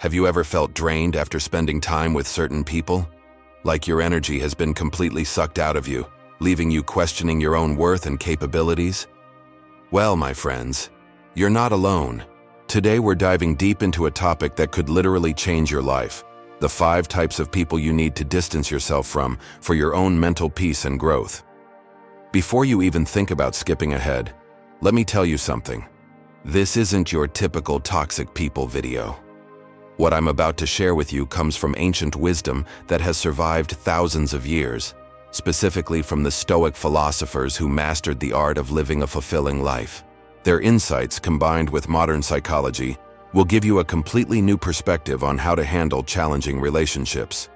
Have you ever felt drained after spending time with certain people? Like your energy has been completely sucked out of you, leaving you questioning your own worth and capabilities? Well, my friends, you're not alone. Today we're diving deep into a topic that could literally change your life: the 5 types of people you need to distance yourself from for your own mental peace and growth. Before you even think about skipping ahead, let me tell you something. This isn't your typical toxic people video. What I'm about to share with you comes from ancient wisdom that has survived thousands of years, specifically from the Stoic philosophers who mastered the art of living a fulfilling life. Their insights, combined with modern psychology, will give you a completely new perspective on how to handle challenging relationships.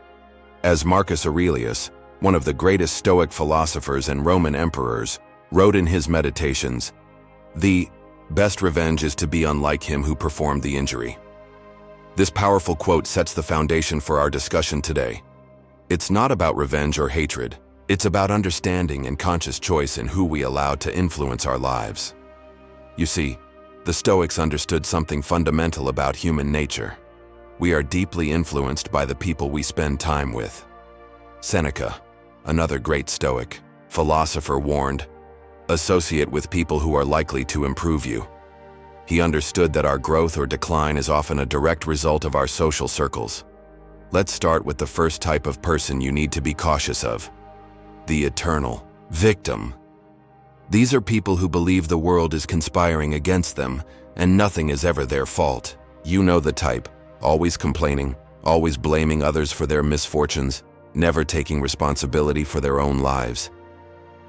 As Marcus Aurelius, one of the greatest Stoic philosophers and Roman emperors, wrote in his Meditations, "The best revenge is to be unlike him who performed the injury." This powerful quote sets the foundation for our discussion today. It's not about revenge or hatred. It's about understanding and conscious choice in who we allow to influence our lives. You see, the Stoics understood something fundamental about human nature. We are deeply influenced by the people we spend time with. Seneca, another great Stoic philosopher, warned, "Associate with people who are likely to improve you." He understood that our growth or decline is often a direct result of our social circles. Let's start with the first type of person you need to be cautious of: the eternal victim. These are people who believe the world is conspiring against them and nothing is ever their fault. You know the type, always complaining, always blaming others for their misfortunes, never taking responsibility for their own lives.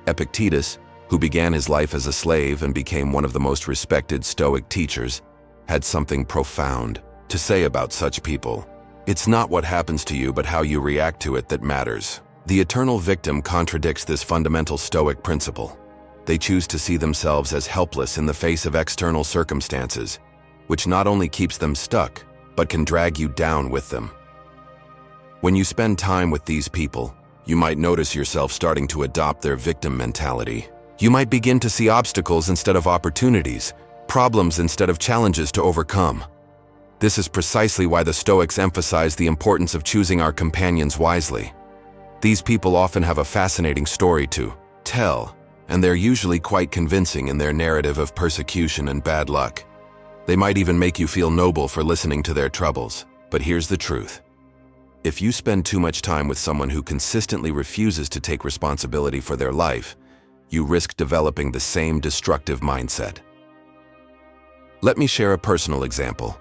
Epictetus, who began his life as a slave and became one of the most respected Stoic teachers, had something profound to say about such people. It's not what happens to you but how you react to it that matters. The eternal victim contradicts this fundamental Stoic principle. They choose to see themselves as helpless in the face of external circumstances, which not only keeps them stuck, but can drag you down with them. When you spend time with these people, you might notice yourself starting to adopt their victim mentality. You might begin to see obstacles instead of opportunities, problems instead of challenges to overcome. This is precisely why the Stoics emphasize the importance of choosing our companions wisely. These people often have a fascinating story to tell, and they're usually quite convincing in their narrative of persecution and bad luck. They might even make you feel noble for listening to their troubles. But here's the truth. If you spend too much time with someone who consistently refuses to take responsibility for their life, you risk developing the same destructive mindset. Let me share a personal example.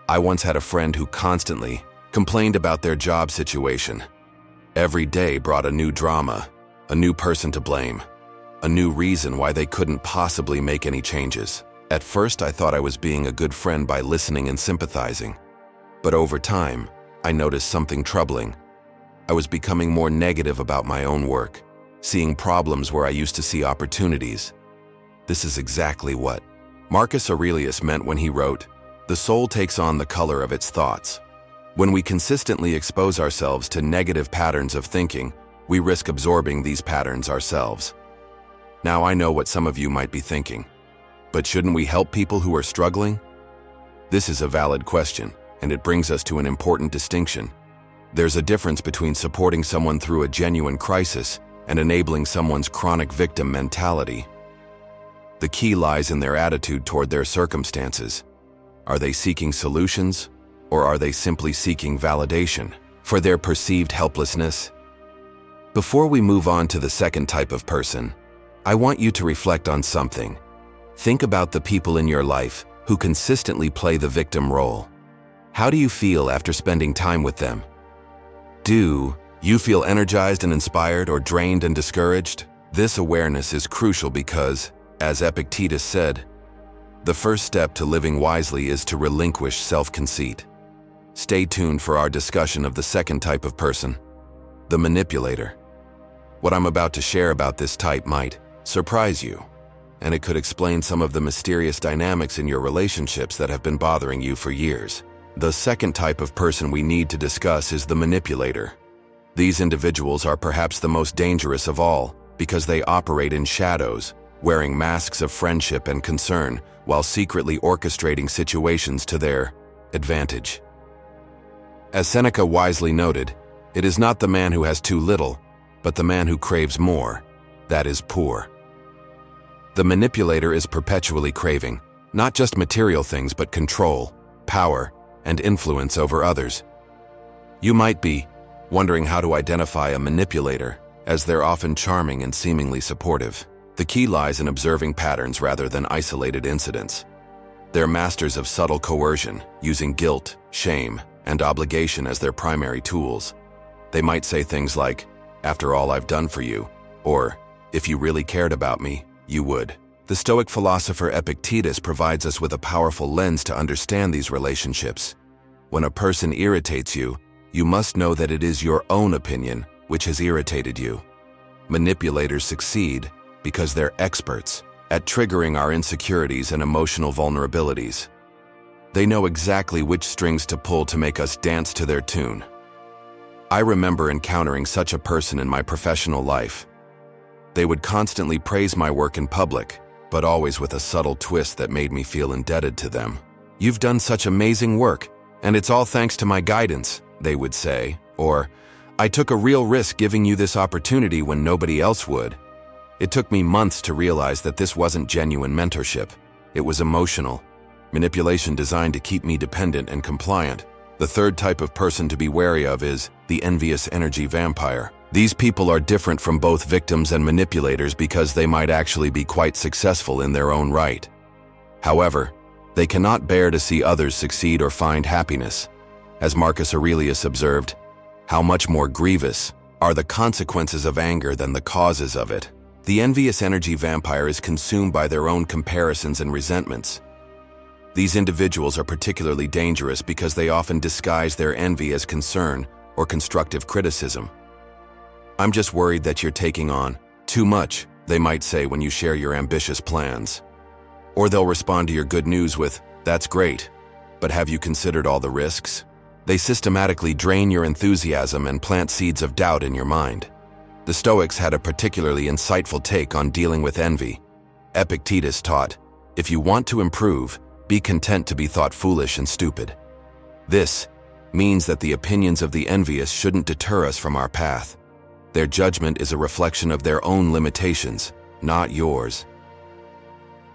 I once had a friend who constantly complained about their job situation. Every day brought a new drama, a new person to blame, a new reason why they couldn't possibly make any changes. At first, I thought I was being a good friend by listening and sympathizing. But over time, I noticed something troubling. I was becoming more negative about my own work, seeing problems where I used to see opportunities. This is exactly what Marcus Aurelius meant when he wrote, "The soul takes on the color of its thoughts." When we consistently expose ourselves to negative patterns of thinking, we risk absorbing these patterns ourselves. Now I know what some of you might be thinking, but shouldn't we help people who are struggling? This is a valid question, and it brings us to an important distinction. There's a difference between supporting someone through a genuine crisis and enabling someone's chronic victim mentality. The key lies in their attitude toward their circumstances. Are they seeking solutions, or are they simply seeking validation for their perceived helplessness? Before we move on to the second type of person, I want you to reflect on something. Think about the people in your life who consistently play the victim role. How do you feel after spending time with them? Do you feel energized and inspired, or drained and discouraged? This awareness is crucial because, as Epictetus said, the first step to living wisely is to relinquish self-conceit. Stay tuned for our discussion of the second type of person, the manipulator. What I'm about to share about this type might surprise you, and it could explain some of the mysterious dynamics in your relationships that have been bothering you for years. The second type of person we need to discuss is the manipulator. These individuals are perhaps the most dangerous of all because they operate in shadows, wearing masks of friendship and concern while secretly orchestrating situations to their advantage. As Seneca wisely noted, it is not the man who has too little, but the man who craves more, that is poor. The manipulator is perpetually craving, not just material things but control, power, and influence over others. You might be wondering how to identify a manipulator, as they're often charming and seemingly supportive. The key lies in observing patterns rather than isolated incidents. They're masters of subtle coercion, using guilt, shame, and obligation as their primary tools. They might say things like, "After all I've done for you," or, "If you really cared about me, you would." The Stoic philosopher Epictetus provides us with a powerful lens to understand these relationships. When a person irritates you, you must know that it is your own opinion which has irritated you. Manipulators succeed because they're experts at triggering our insecurities and emotional vulnerabilities. They know exactly which strings to pull to make us dance to their tune. I remember encountering such a person in my professional life. They would constantly praise my work in public, but always with a subtle twist that made me feel indebted to them. "You've done such amazing work, and it's all thanks to my guidance," they would say, or, "I took a real risk giving you this opportunity when nobody else would." It took me months to realize that this wasn't genuine mentorship. It was emotional manipulation designed to keep me dependent and compliant. The third type of person to be wary of is the envious energy vampire. These people are different from both victims and manipulators because they might actually be quite successful in their own right. However, they cannot bear to see others succeed or find happiness. As Marcus Aurelius observed, "How much more grievous are the consequences of anger than the causes of it." The envious energy vampire is consumed by their own comparisons and resentments. These individuals are particularly dangerous because they often disguise their envy as concern or constructive criticism. "I'm just worried that you're taking on too much," they might say when you share your ambitious plans. Or they'll respond to your good news with, "That's great, but have you considered all the risks?" They systematically drain your enthusiasm and plant seeds of doubt in your mind. The Stoics had a particularly insightful take on dealing with envy. Epictetus taught, "If you want to improve, be content to be thought foolish and stupid." This means that the opinions of the envious shouldn't deter us from our path. Their judgment is a reflection of their own limitations, not yours.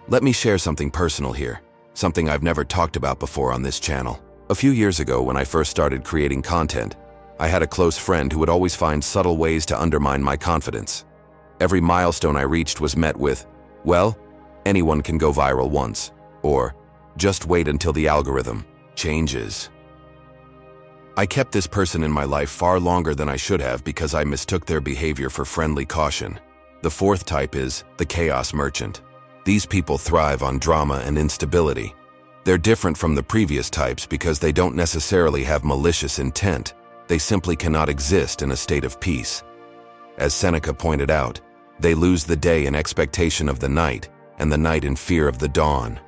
Let me share something personal here, something I've never talked about before on this channel. A few years ago, when I first started creating content, I had a close friend who would always find subtle ways to undermine my confidence. Every milestone I reached was met with, "Well, anyone can go viral once," or "Just wait until the algorithm changes." I kept this person in my life far longer than I should have because I mistook their behavior for friendly caution. The fourth type is the chaos merchant. These people thrive on drama and instability. They're different from the previous types because they don't necessarily have malicious intent. They simply cannot exist in a state of peace. As Seneca pointed out, they lose the day in expectation of the night, and the night in fear of the dawn.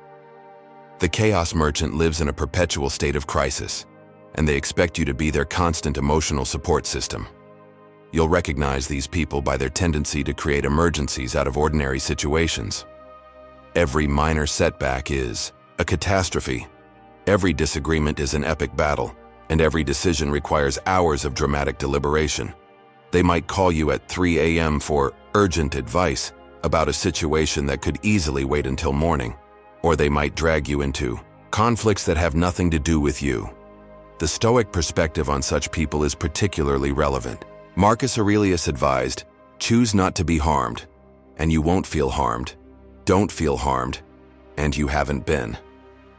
The chaos merchant lives in a perpetual state of crisis, and they expect you to be their constant emotional support system. You'll recognize these people by their tendency to create emergencies out of ordinary situations. Every minor setback is a catastrophe. Every disagreement is an epic battle, and every decision requires hours of dramatic deliberation. They might call you at 3 a.m. for urgent advice about a situation that could easily wait until morning, or they might drag you into conflicts that have nothing to do with you. The Stoic perspective on such people is particularly relevant. Marcus Aurelius advised, "Choose not to be harmed, and you won't feel harmed. Don't feel harmed, and you haven't been."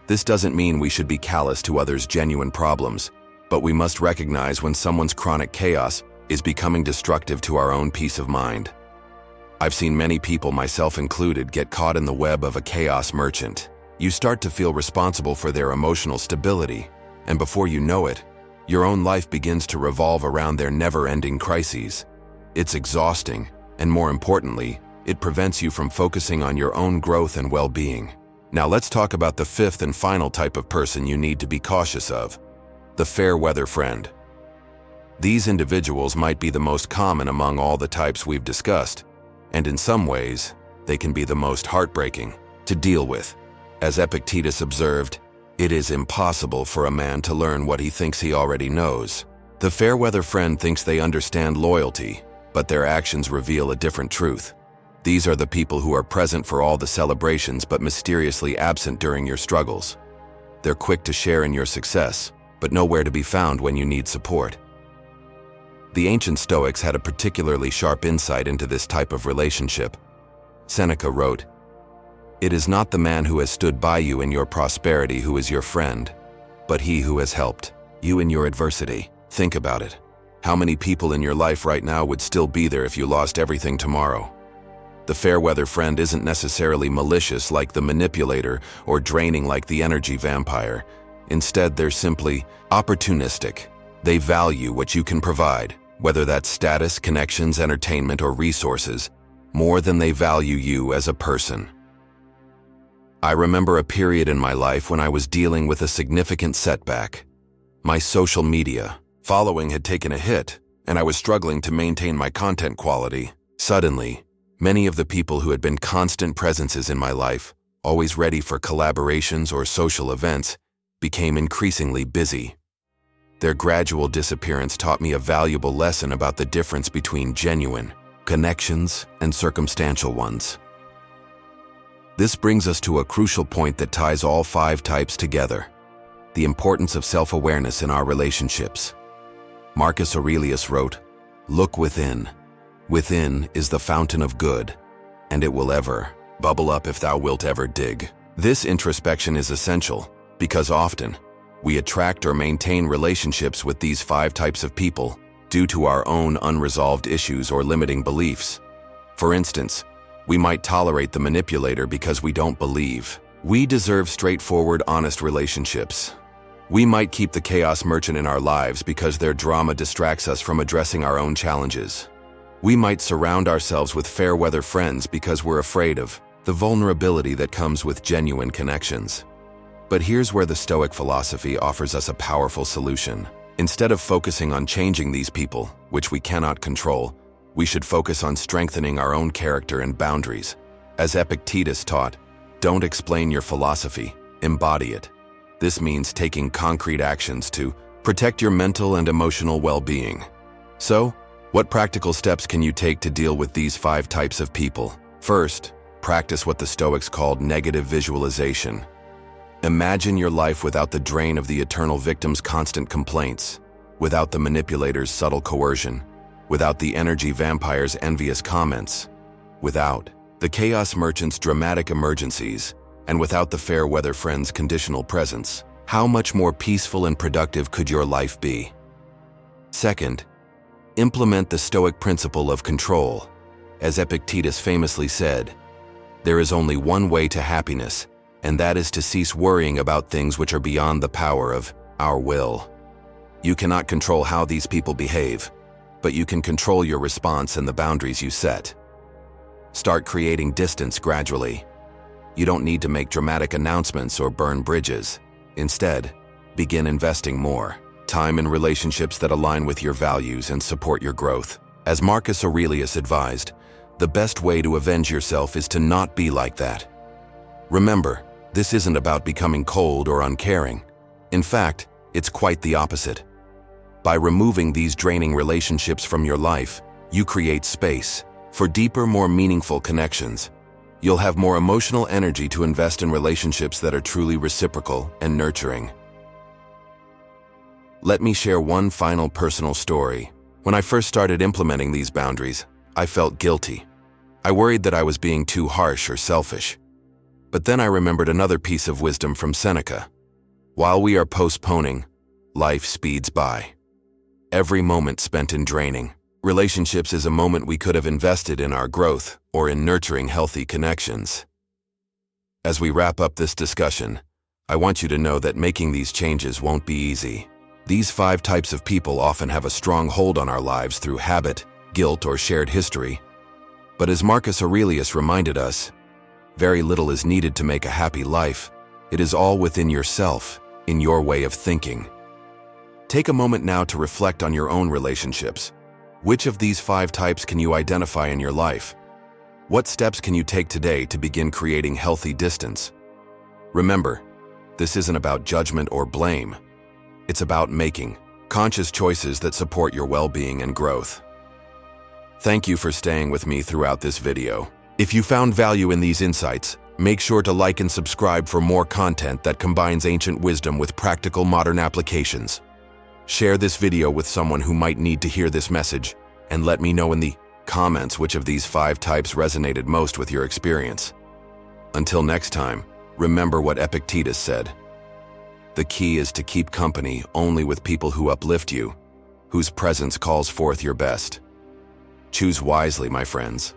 This doesn't mean we should be callous to others' genuine problems, but we must recognize when someone's chronic chaos is becoming destructive to our own peace of mind. I've seen many people, myself included, get caught in the web of a chaos merchant. You start to feel responsible for their emotional stability, and before you know it, your own life begins to revolve around their never-ending crises. It's exhausting, and more importantly, it prevents you from focusing on your own growth and well-being. Now let's talk about the fifth and final type of person you need to be cautious of: the fair-weather friend. These individuals might be the most common among all the types we've discussed, and in some ways, they can be the most heartbreaking to deal with. As Epictetus observed, It is impossible for a man to learn what he thinks he already knows. The fair-weather friend thinks they understand loyalty, but their actions reveal a different truth. These are the people who are present for all the celebrations but mysteriously absent during your struggles. They're quick to share in your success, but nowhere to be found when you need support. The ancient Stoics had a particularly sharp insight into this type of relationship. Seneca wrote, "It is not the man who has stood by you in your prosperity who is your friend, but he who has helped you in your adversity." Think about it. How many people in your life right now would still be there if you lost everything tomorrow? The fair-weather friend isn't necessarily malicious like the manipulator or draining like the energy vampire. Instead, they're simply opportunistic. They value what you can provide, whether that's status, connections, entertainment, or resources, more than they value you as a person. I remember a period in my life when I was dealing with a significant setback. My social media following had taken a hit, and I was struggling to maintain my content quality. Suddenly, many of the people who had been constant presences in my life, always ready for collaborations or social events, became increasingly busy. Their gradual disappearance taught me a valuable lesson about the difference between genuine connections and circumstantial ones. This brings us to a crucial point that ties all 5 types together: the importance of self-awareness in our relationships. Marcus Aurelius wrote, "Look within. Within is the fountain of good, and it will ever bubble up if thou wilt ever dig." This introspection is essential because often we attract or maintain relationships with these 5 types of people due to our own unresolved issues or limiting beliefs. For instance, we might tolerate the manipulator because we don't believe we deserve straightforward, honest relationships. We might keep the chaos merchant in our lives because their drama distracts us from addressing our own challenges. We might surround ourselves with fair-weather friends because we're afraid of the vulnerability that comes with genuine connections. But here's where the Stoic philosophy offers us a powerful solution. Instead of focusing on changing these people, which we cannot control, we should focus on strengthening our own character and boundaries. As Epictetus taught, don't explain your philosophy, embody it. This means taking concrete actions to protect your mental and emotional well-being. So, what practical steps can you take to deal with these 5 types of people? First, practice what the Stoics called negative visualization. Imagine your life without the drain of the eternal victim's constant complaints, without the manipulator's subtle coercion, without the energy vampire's envious comments, without the chaos merchant's dramatic emergencies, and without the fair-weather friend's conditional presence. How much more peaceful and productive could your life be? Second, implement the Stoic principle of control. As Epictetus famously said, "There is only one way to happiness, and that is to cease worrying about things which are beyond the power of our will." You cannot control how these people behave, but you can control your response and the boundaries you set. Start creating distance gradually. You don't need to make dramatic announcements or burn bridges. Instead, begin investing more time in relationships that align with your values and support your growth. As Marcus Aurelius advised, the best way to avenge yourself is to not be like that. Remember, this isn't about becoming cold or uncaring. In fact, it's quite the opposite. By removing these draining relationships from your life, you create space for deeper, more meaningful connections. You'll have more emotional energy to invest in relationships that are truly reciprocal and nurturing. Let me share one final personal story. When I first started implementing these boundaries, I felt guilty. I worried that I was being too harsh or selfish. But then I remembered another piece of wisdom from Seneca. While we are postponing, life speeds by. Every moment spent in draining relationships is a moment we could have invested in our growth or in nurturing healthy connections. As we wrap up this discussion, I want you to know that making these changes won't be easy. These 5 types of people often have a strong hold on our lives through habit, guilt, or shared history. But as Marcus Aurelius reminded us, very little is needed to make a happy life. It is all within yourself, in your way of thinking. Take a moment now to reflect on your own relationships. Which of these 5 types can you identify in your life? What steps can you take today to begin creating healthy distance? Remember, This isn't about judgment or blame. It's about making conscious choices that support your well-being and growth. Thank you for staying with me throughout this video. If you found value in these insights, make sure to like and subscribe for more content that combines ancient wisdom with practical modern applications. Share this video with someone who might need to hear this message, and let me know in the comments which of these 5 types resonated most with your experience. Until next time, remember what Epictetus said. The key is to keep company only with people who uplift you, whose presence calls forth your best. Choose wisely, my friends.